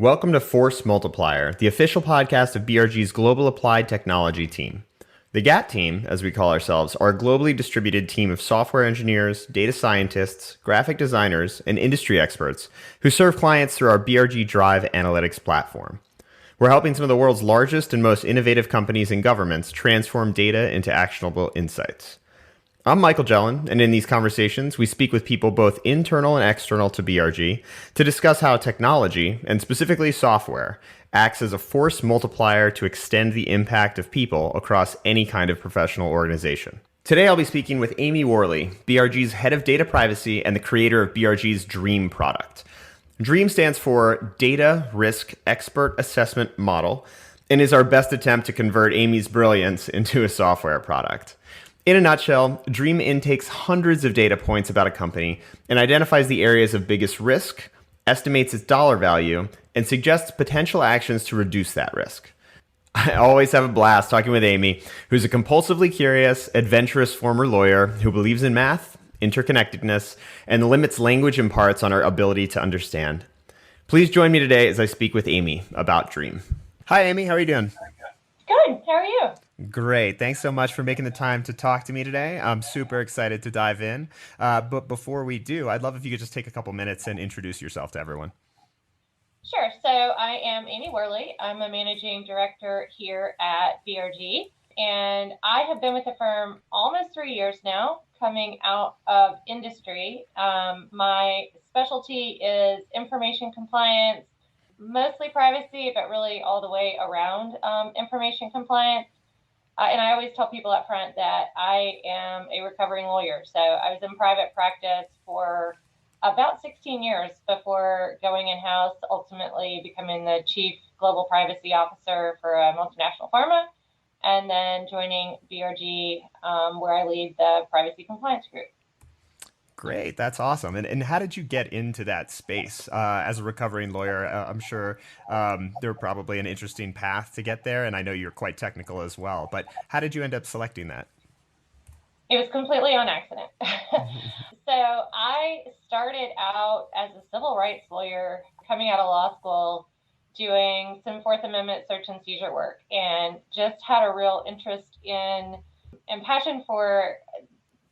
Welcome to Force Multiplier, the official podcast of BRG's Global Applied Technology team. The GAT team, as we call ourselves, are a globally distributed team of software engineers, data scientists, graphic designers, and industry experts who serve clients through our BRG Drive analytics platform. We're helping some of the world's largest and most innovative companies and governments transform data into actionable insights. I'm Michael Jelen, and in these conversations, we speak with people both internal and external to BRG to discuss how technology, and specifically software, acts as a force multiplier to extend the impact of people across any kind of professional organization. Today, I'll be speaking with Amy Worley, BRG's head of data privacy and the creator of BRG's DREAM product. DREAM stands for Data Risk Expert Assessment Model and is our best attempt to convert Amy's brilliance into a software product. In a nutshell, DREAM intakes hundreds of data points about a company and identifies the areas of biggest risk, estimates its dollar value, and suggests potential actions to reduce that risk. I always have a blast talking with Amy, who's a compulsively curious, adventurous former lawyer who believes in math, interconnectedness, and limits language imparts on our ability to understand. Please join me today as I speak with Amy about DREAM. Hi, Amy. How are you doing? Good. How are you? Great. Thanks so much for making the time to talk to me today. I'm super excited to dive in. But before we do, I'd love if you could just take a couple minutes and introduce yourself to everyone. Sure. So I am Amy Worley. I'm a managing director here at BRG, and I have been with the firm almost 3 years now, coming out of industry. My specialty is information compliance, mostly privacy, but really all the way around information compliance. And I always tell people up front that I am a recovering lawyer. So I was in private practice for about 16 years before going in-house, ultimately becoming the chief global privacy officer for a multinational pharma, and then joining BRG, where I lead the privacy compliance group. Great. That's awesome. And how did you get into that space as a recovering lawyer? I'm sure there were probably an interesting path to get there, and I know you're quite technical as well. But how did you end up selecting that? It was completely on accident. So I started out as a civil rights lawyer coming out of law school, doing some Fourth Amendment search and seizure work, and just had a real interest in and passion for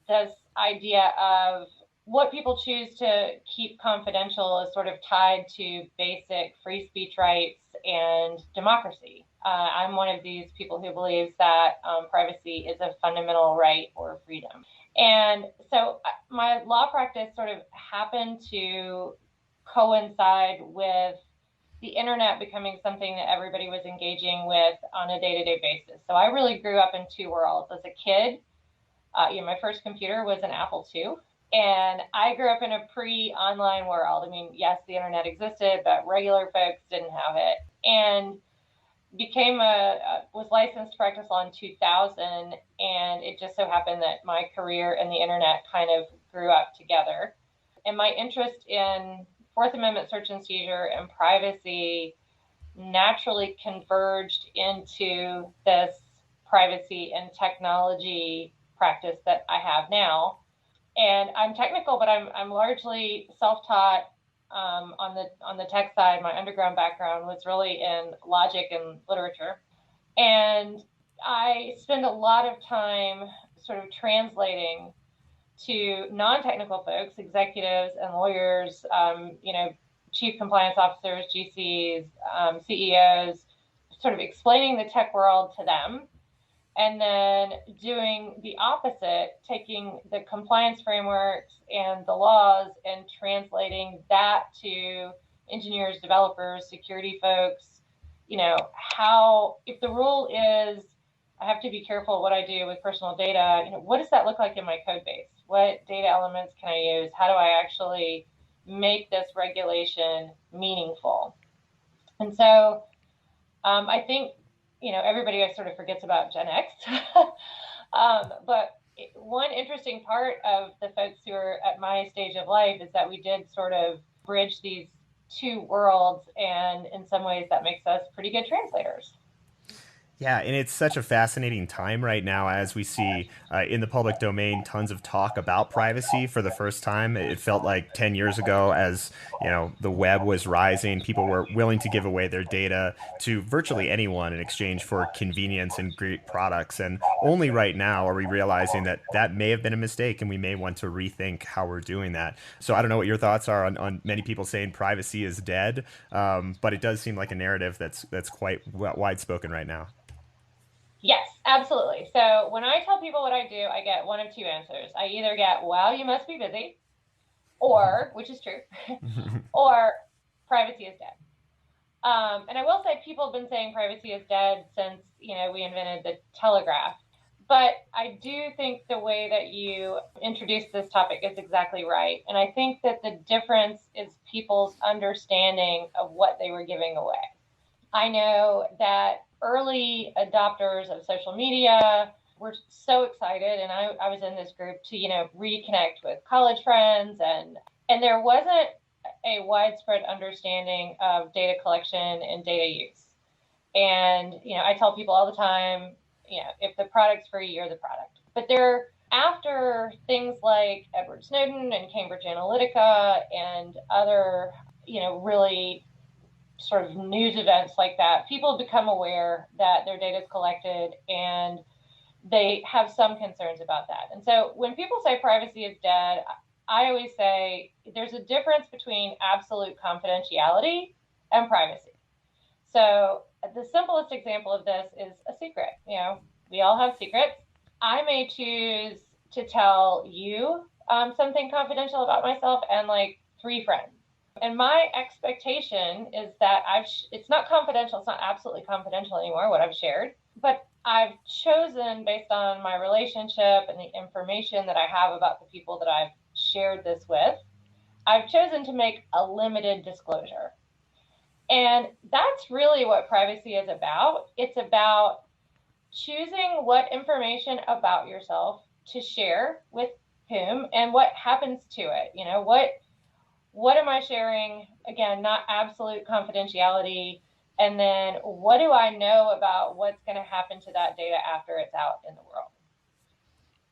this idea of what people choose to keep confidential is sort of tied to basic free speech rights and democracy. I'm one of these people who believes that privacy is a fundamental right or freedom. And so my law practice sort of happened to coincide with the internet becoming something that everybody was engaging with on a day-to-day basis. So I really grew up in two worlds. As a kid, my first computer was an Apple II. And I grew up in a pre-online world. I mean, yes, the internet existed, but regular folks didn't have it. And was licensed to practice law in 2000, and it just so happened that my career and the internet kind of grew up together. And my interest in Fourth Amendment search and seizure and privacy naturally converged into this privacy and technology practice that I have now. And I'm technical, but I'm largely self-taught. On the tech side, my underground background was really in logic and literature. And I spend a lot of time sort of translating to non-technical folks, executives and lawyers, chief compliance officers, GCs, CEOs, sort of explaining the tech world to them. And then doing the opposite, taking the compliance frameworks and the laws and translating that to engineers, developers, security folks. If the rule is I have to be careful what I do with personal data, what does that look like in my code base? What data elements can I use? How do I actually make this regulation meaningful? And so I think everybody sort of forgets about Gen X. But one interesting part of the folks who are at my stage of life is that we did sort of bridge these two worlds, and in some ways that makes us pretty good translators. Yeah, and it's such a fascinating time right now as we see in the public domain tons of talk about privacy for the first time. It felt like 10 years ago, as the web was rising, people were willing to give away their data to virtually anyone in exchange for convenience and great products. And only right now are we realizing that that may have been a mistake, and we may want to rethink how we're doing that. So I don't know what your thoughts are on many people saying privacy is dead, but it does seem like a narrative that's quite wide spoken right now. Yes, absolutely. So when I tell people what I do, I get one of two answers. I either get, wow, you must be busy, or, which is true, or privacy is dead. And I will say people have been saying privacy is dead since, we invented the telegraph. But I do think the way that you introduced this topic is exactly right. And I think that the difference is people's understanding of what they were giving away. I know that early adopters of social media were so excited, and I was in this group to reconnect with college friends, and there wasn't a widespread understanding of data collection and data use. And I tell people all the time, if the product's free, you're the product. But after things like Edward Snowden and Cambridge Analytica and other really sort of news events like that, people have become aware that their data is collected, and they have some concerns about that. And so when people say privacy is dead, I always say there's a difference between absolute confidentiality and privacy. So the simplest example of this is a secret. We all have secrets. I may choose to tell you something confidential about myself and like 3 friends. And my expectation is that it's not confidential. It's not absolutely confidential anymore, what I've shared, but I've chosen, based on my relationship and the information that I have about the people that I've shared this with, I've chosen to make a limited disclosure. And that's really what privacy is about. It's about choosing what information about yourself to share with whom and what happens to it. What am I sharing? Again, not absolute confidentiality. And then what do I know about what's going to happen to that data after it's out in the world?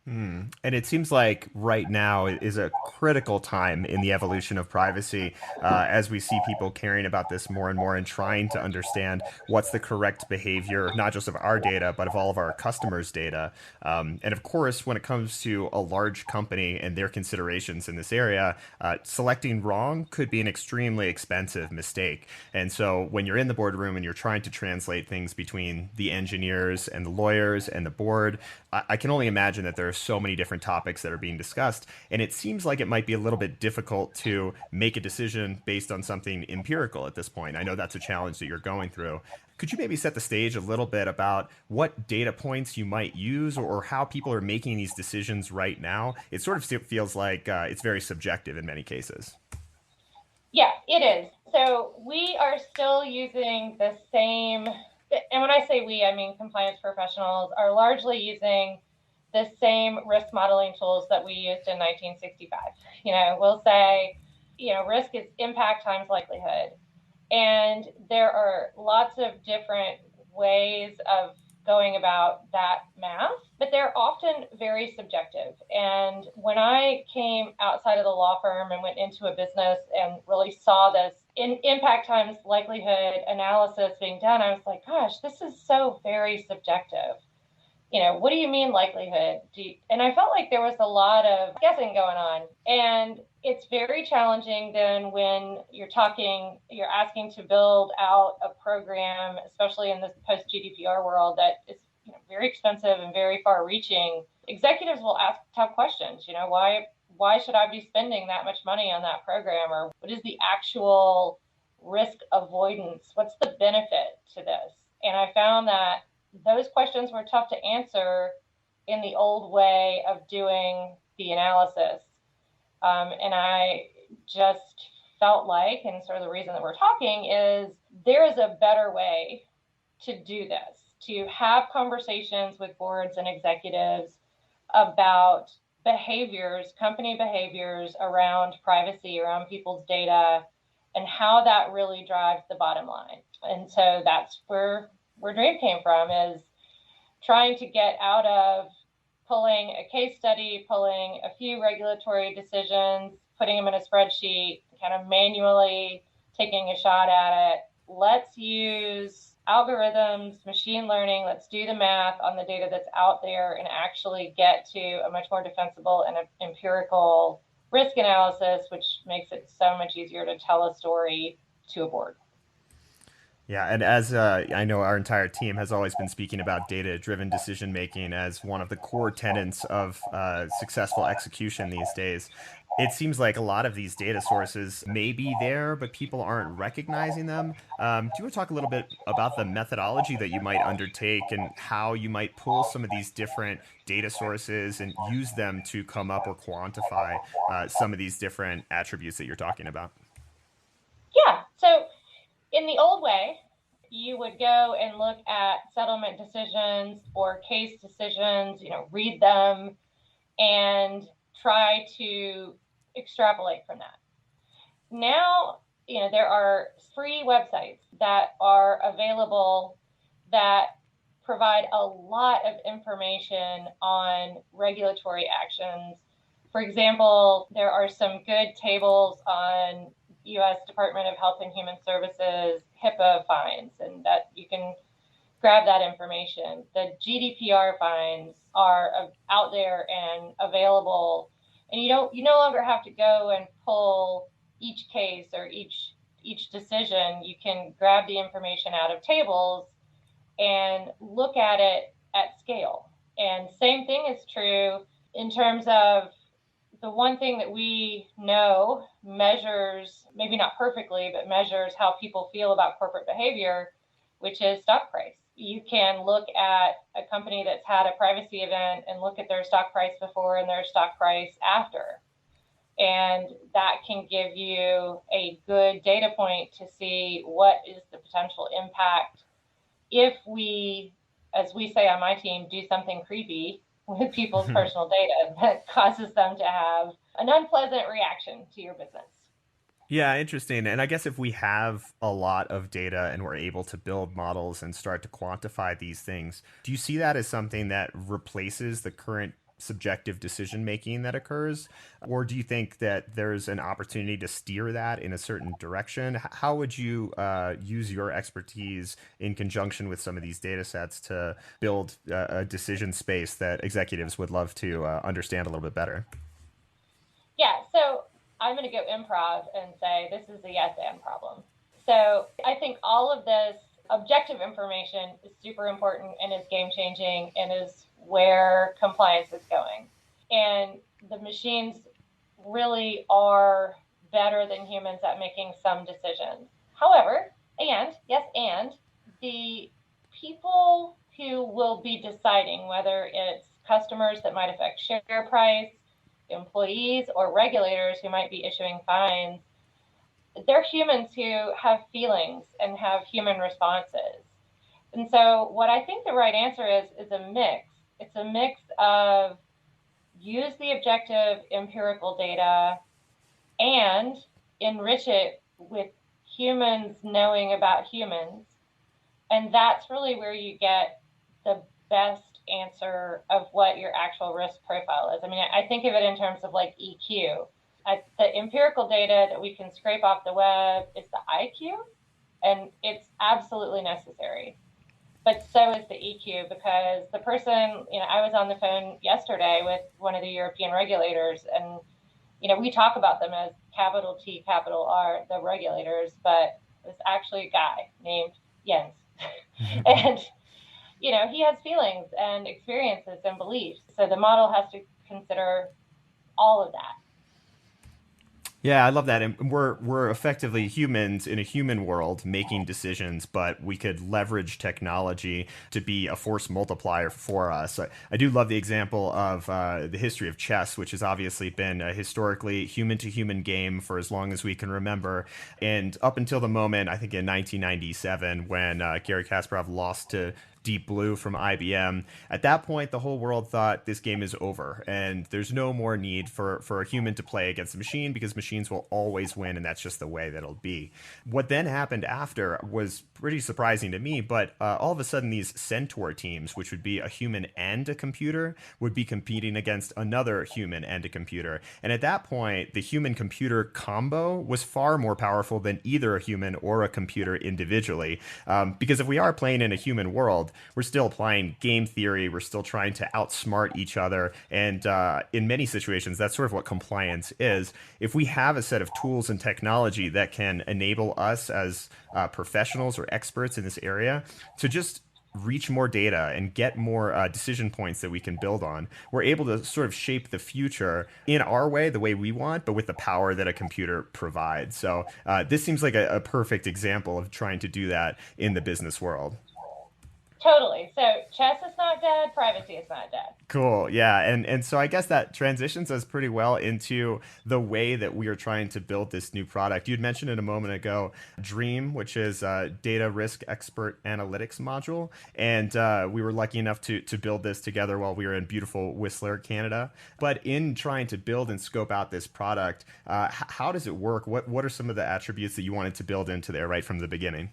And it seems like right now is a critical time in the evolution of privacy as we see people caring about this more and more and trying to understand what's the correct behavior, not just of our data, but of all of our customers' data. And of course, when it comes to a large company and their considerations in this area, selecting wrong could be an extremely expensive mistake. And so when you're in the boardroom and you're trying to translate things between the engineers and the lawyers and the board, I can only imagine that there are so many different topics that are being discussed. And it seems like it might be a little bit difficult to make a decision based on something empirical at this point. I know that's a challenge that you're going through. Could you maybe set the stage a little bit about what data points you might use or how people are making these decisions right now? It sort of feels like it's very subjective in many cases. Yeah, it is. So we are still using the same, and when I say we, I mean compliance professionals are largely using the same risk modeling tools that we used in 1965. We'll say, risk is impact times likelihood. And there are lots of different ways of going about that math, but they're often very subjective. And when I came outside of the law firm and went into a business and really saw this in impact times likelihood analysis being done, I was like, gosh, this is so very subjective. What do you mean likelihood? And I felt like there was a lot of guessing going on. And it's very challenging then when you're asking to build out a program, especially in this post GDPR world that is very expensive and very far reaching. Executives will ask tough questions. Why should I be spending that much money on that program? Or what is the actual risk avoidance? What's the benefit to this? And I found that those questions were tough to answer in the old way of doing the analysis. And I just felt like, and sort of the reason that we're talking is there is a better way to do this, to have conversations with boards and executives about company behaviors around privacy, around people's data, and how that really drives the bottom line. And so that's where where Dream came from, is trying to get out of pulling a case study, pulling a few regulatory decisions, putting them in a spreadsheet, kind of manually taking a shot at it. Let's use algorithms, machine learning, let's do the math on the data that's out there and actually get to a much more defensible and empirical risk analysis, which makes it so much easier to tell a story to a board. Yeah, and as I know, our entire team has always been speaking about data-driven decision making as one of the core tenets of successful execution these days. It seems like a lot of these data sources may be there, but people aren't recognizing them. Do you want to talk a little bit about the methodology that you might undertake and how you might pull some of these different data sources and use them to come up or quantify some of these different attributes that you're talking about? Yeah. So in the old way, you would go and look at settlement decisions or case decisions, read them and try to extrapolate from that. Now, there are free websites that are available that provide a lot of information on regulatory actions. For example, there are some good tables on U.S. Department of Health and Human Services HIPAA fines, and that you can grab that information. The GDPR fines are out there and available, and you no longer have to go and pull each case or each decision. You can grab the information out of tables and look at it at scale. And same thing is true in terms of the one thing that we know measures, maybe not perfectly, but measures how people feel about corporate behavior, which is stock price. You can look at a company that's had a privacy event and look at their stock price before and their stock price after. And that can give you a good data point to see what is the potential impact if we, as we say on my team, do something creepy with people's personal data that causes them to have an unpleasant reaction to your business. Yeah, interesting. And I guess if we have a lot of data and we're able to build models and start to quantify these things, do you see that as something that replaces the current subjective decision making that occurs? Or do you think that there's an opportunity to steer that in a certain direction? How would you use your expertise in conjunction with some of these data sets to build a decision space that executives would love to understand a little bit better? Yeah, so I'm going to go improv and say this is the yes and problem. So I think all of this objective information is super important and is game changing and is where compliance is going. And the machines really are better than humans at making some decisions. However, and the people who will be deciding whether it's customers that might affect share price, employees, or regulators who might be issuing fines, they're humans who have feelings and have human responses. And so what I think the right answer is a mix. It's a mix of use the objective empirical data and enrich it with humans knowing about humans. And that's really where you get the best answer of what your actual risk profile is. I mean, I think of it in terms of like EQ. The empirical data that we can scrape off the web is the IQ, and it's absolutely necessary. But so is the EQ, because the person, I was on the phone yesterday with one of the European regulators, and, we talk about them as capital T, capital R, the regulators, but it's actually a guy named Jens. And, he has feelings and experiences and beliefs. So the model has to consider all of that. Yeah, I love that. And we're effectively humans in a human world making decisions, but we could leverage technology to be a force multiplier for us. I do love the example of the history of chess, which has obviously been a historically human to human game for as long as we can remember. And up until the moment, I think in 1997, when Garry Kasparov lost to Deep Blue from IBM. At that point, the whole world thought this game is over and there's no more need for a human to play against a machine because machines will always win and that's just the way that it'll be. What then happened after was pretty surprising to me, but all of a sudden these Centaur teams, which would be a human and a computer, would be competing against another human and a computer. And at that point, the human computer combo was far more powerful than either a human or a computer individually. Because if we are playing in a human world, we're still applying game theory, we're still trying to outsmart each other. And in many situations, that's sort of what compliance is. If we have a set of tools and technology that can enable us as professionals or experts in this area to just reach more data and get more decision points that we can build on, we're able to sort of shape the future in our way, the way we want, but with the power that a computer provides. So this seems like a perfect example of trying to do that in the business world. Totally. So chess is not dead, privacy is not dead. Cool. Yeah. And so I guess that transitions us pretty well into the way that we are trying to build this new product. You'd mentioned it a moment ago, Dream, which is a data risk expert analytics module. And we were lucky enough to build this together while we were in beautiful Whistler, Canada. But in trying to build and scope out this product, how does it work? What are some of the attributes that you wanted to build into there right from the beginning?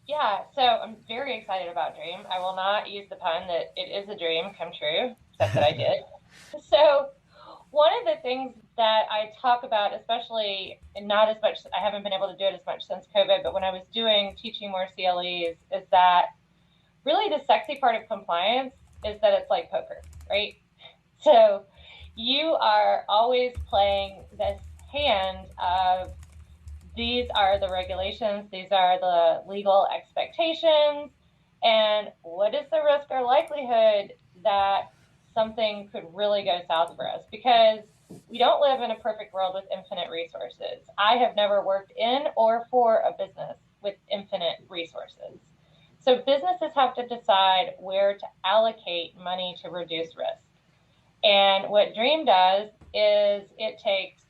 Yeah, so I'm very excited about Dream. I will not use the pun that it is a dream come true, except that I did. So one of the things that I talk about, especially and not as much, I haven't been able to do it as much since COVID, but when I was teaching more CLEs, is that really the sexy part of compliance is that it's like poker, right? So you are always playing this hand of these are the regulations, these are the legal expectations, and what is the risk or likelihood that something could really go south for us? Because we don't live in a perfect world with infinite resources. I have never worked in or for a business with infinite resources. So businesses have to decide where to allocate money to reduce risk. And what Dream does is it takes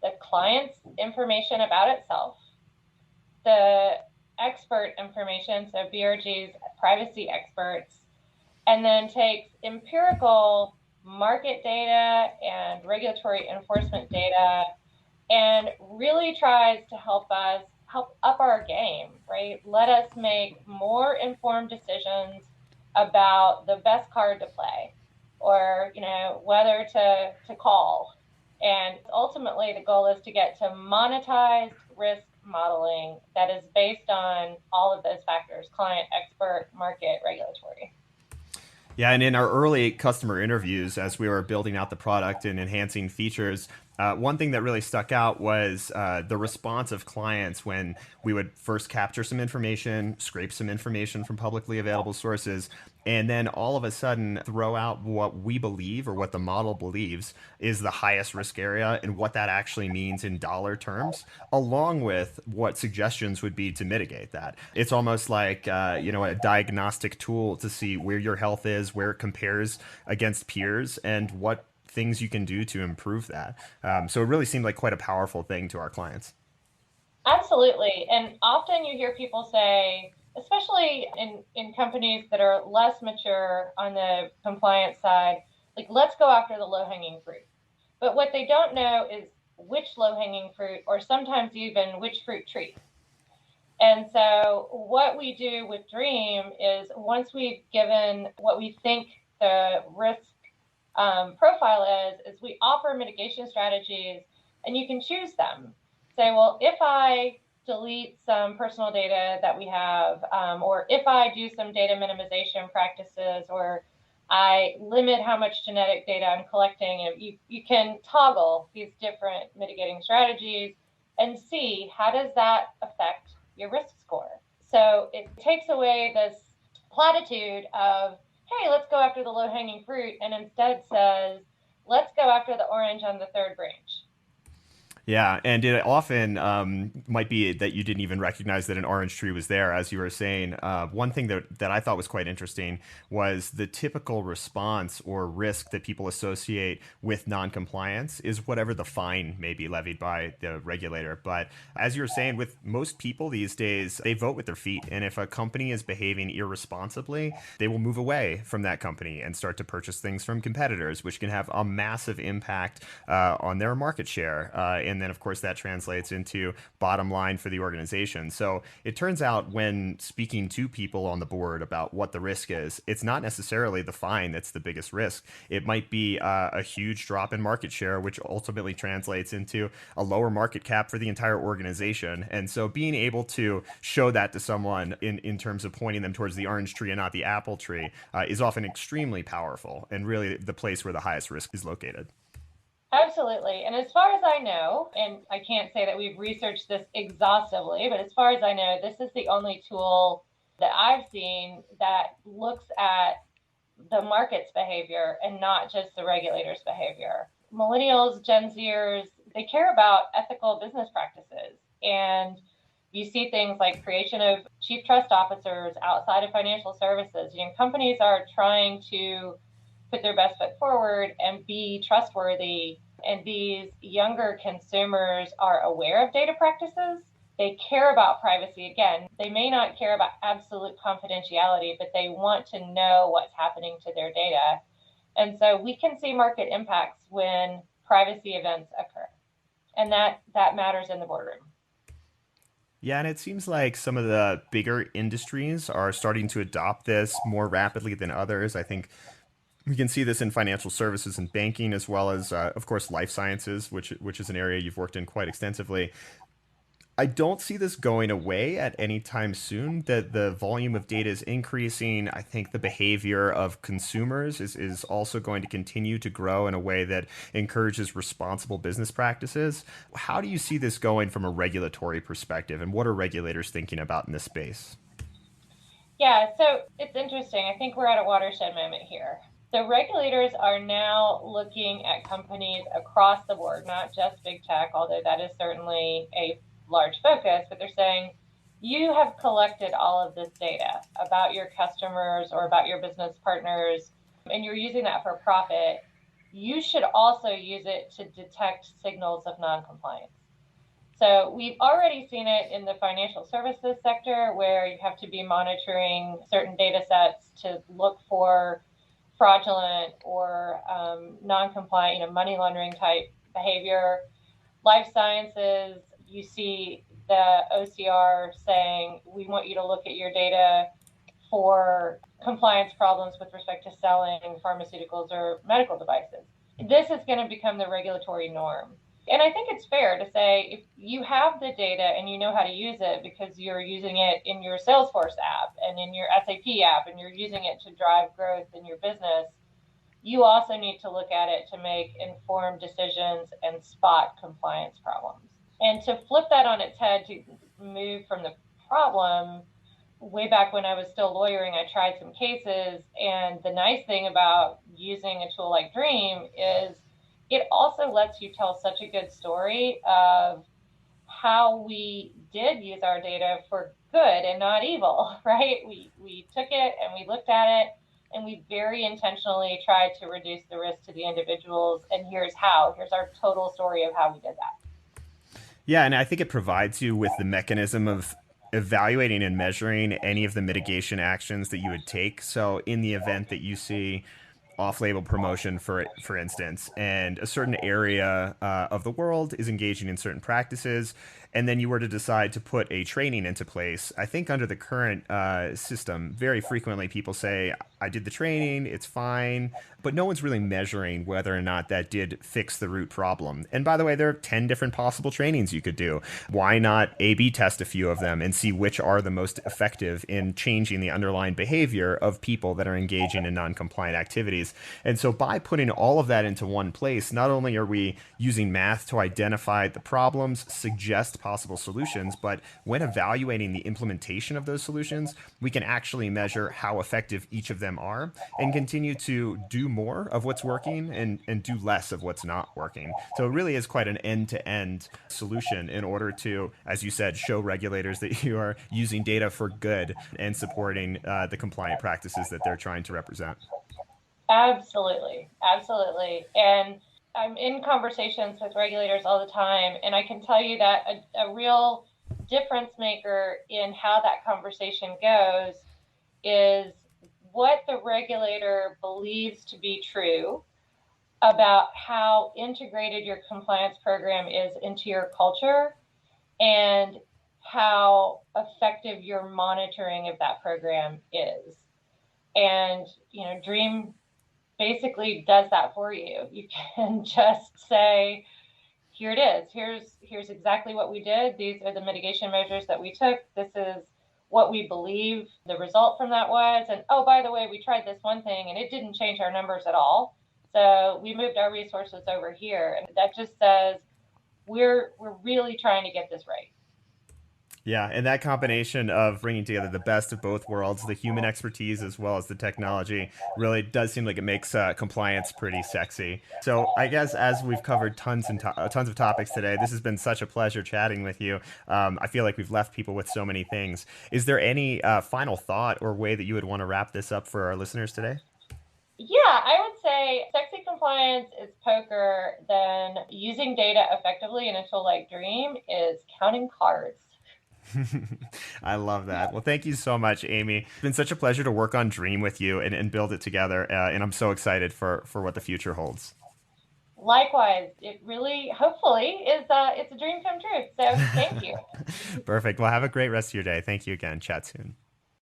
the client's information about itself, the expert information, so BRG's privacy experts, and then takes empirical market data and regulatory enforcement data and really tries to help up our game, right? Let us make more informed decisions about the best card to play or, whether to call. And ultimately, the goal is to get to monetized risk modeling that is based on all of those factors: client, expert, market, regulatory. Yeah, and in our early customer interviews, as we were building out the product and enhancing features, one thing that really stuck out was the response of clients when we would first capture some information, scrape some information from publicly available sources, and then all of a sudden throw out what we believe or what the model believes is the highest risk area and what that actually means in dollar terms, along with what suggestions would be to mitigate that. It's almost like a diagnostic tool to see where your health is, where it compares against peers, and what things you can do to improve that. So it really seemed like quite a powerful thing to our clients. Absolutely. And often you hear people say, especially in companies that are less mature on the compliance side, like, let's go after the low-hanging fruit. But what they don't know is which low-hanging fruit, or sometimes even which fruit tree. And so what we do with Dream is, once we've given what we think the risk profile is we offer mitigation strategies, and you can choose them. Say, well, if I delete some personal data that we have, or if I do some data minimization practices, or I limit how much genetic data I'm collecting, you can toggle these different mitigating strategies and see how does that affect your risk score. So it takes away this platitude of, hey, let's go after the low-hanging fruit, and instead says, let's go after the orange on the third branch. Yeah, and it often might be that you didn't even recognize that an orange tree was there, as you were saying. One thing that I thought was quite interesting was the typical response or risk that people associate with noncompliance is whatever the fine may be levied by the regulator. But as you were saying, with most people these days, they vote with their feet, and if a company is behaving irresponsibly, they will move away from that company and start to purchase things from competitors, which can have a massive impact on their market share. And then, of course, that translates into bottom line for the organization. So it turns out when speaking to people on the board about what the risk is, it's not necessarily the fine that's the biggest risk. It might be a huge drop in market share, which ultimately translates into a lower market cap for the entire organization. And so being able to show that to someone in terms of pointing them towards the orange tree and not the apple tree is often extremely powerful and really the place where the highest risk is located. Absolutely. And as far as I know, and I can't say that we've researched this exhaustively, but as far as I know, this is the only tool that I've seen that looks at the market's behavior and not just the regulator's behavior. Millennials, Gen Zers, they care about ethical business practices. And you see things like creation of chief trust officers outside of financial services. You know, companies are trying to put their best foot forward and be trustworthy. And these younger consumers are aware of data practices. They care about privacy. Again, they may not care about absolute confidentiality, but they want to know what's happening to their data. And so we can see market impacts when privacy events occur. And that matters in the boardroom. Yeah, and it seems like some of the bigger industries are starting to adopt this more rapidly than others. I think we can see this in financial services and banking, as well as, of course, life sciences, which is an area you've worked in quite extensively. I don't see this going away at any time soon. That the volume of data is increasing. I think the behavior of consumers is also going to continue to grow in a way that encourages responsible business practices. How do you see this going from a regulatory perspective, and what are regulators thinking about in this space? Yeah, so it's interesting. I think we're at a watershed moment here. So regulators are now looking at companies across the board, not just big tech, although that is certainly a large focus, but they're saying you have collected all of this data about your customers or about your business partners, and you're using that for profit. You should also use it to detect signals of noncompliance. So we've already seen it in the financial services sector where you have to be monitoring certain data sets to look for fraudulent or non-compliant, money laundering type behavior. Life sciences, you see the OCR saying, we want you to look at your data for compliance problems with respect to selling pharmaceuticals or medical devices. This is going to become the regulatory norm. And I think it's fair to say if you have the data and you know how to use it because you're using it in your Salesforce app and in your SAP app and you're using it to drive growth in your business, you also need to look at it to make informed decisions and spot compliance problems. And to flip that on its head, to move from the problem, way back when I was still lawyering, I tried some cases. And the nice thing about using a tool like Dream is it also lets you tell such a good story of how we did use our data for good and not evil, right? We took it and we looked at it and we very intentionally tried to reduce the risk to the individuals. And here's how. Here's our total story of how we did that. Yeah, and I think it provides you with the mechanism of evaluating and measuring any of the mitigation actions that you would take. So, in the event that you see off-label promotion, for instance, and a certain area of the world is engaging in certain practices, and then you were to decide to put a training into place, I think under the current system, very frequently people say, I did the training, it's fine, but no one's really measuring whether or not that did fix the root problem. And by the way, there are 10 different possible trainings you could do. Why not A/B test a few of them and see which are the most effective in changing the underlying behavior of people that are engaging in non-compliant activities? And so by putting all of that into one place, not only are we using math to identify the problems, suggest best possible solutions. But when evaluating the implementation of those solutions, we can actually measure how effective each of them are and continue to do more of what's working and do less of what's not working. So it really is quite an end-to-end solution in order to, as you said, show regulators that you are using data for good and supporting the compliant practices that they're trying to represent. Absolutely. Absolutely. And I'm in conversations with regulators all the time, and I can tell you that a real difference maker in how that conversation goes is what the regulator believes to be true about how integrated your compliance program is into your culture and how effective your monitoring of that program is. And, Dream basically does that for you. You can just say, here it is. Here's exactly what we did. These are the mitigation measures that we took. This is what we believe the result from that was. And oh, by the way, we tried this one thing and it didn't change our numbers at all. So we moved our resources over here. And that just says we're really trying to get this right. Yeah, and that combination of bringing together the best of both worlds, the human expertise as well as the technology, really does seem like it makes compliance pretty sexy. So I guess as we've covered tons of topics today, this has been such a pleasure chatting with you. I feel like we've left people with so many things. Is there any final thought or way that you would want to wrap this up for our listeners today? Yeah, I would say sexy compliance is poker, then using data effectively in a tool like Dream is counting cards. I love that. Well, thank you so much, Amy. It's been such a pleasure to work on Dream with you and build it together. And I'm so excited for what the future holds. Likewise, it really, hopefully, it's a dream come true. So thank you. Perfect. Well, have a great rest of your day. Thank you again. Chat soon.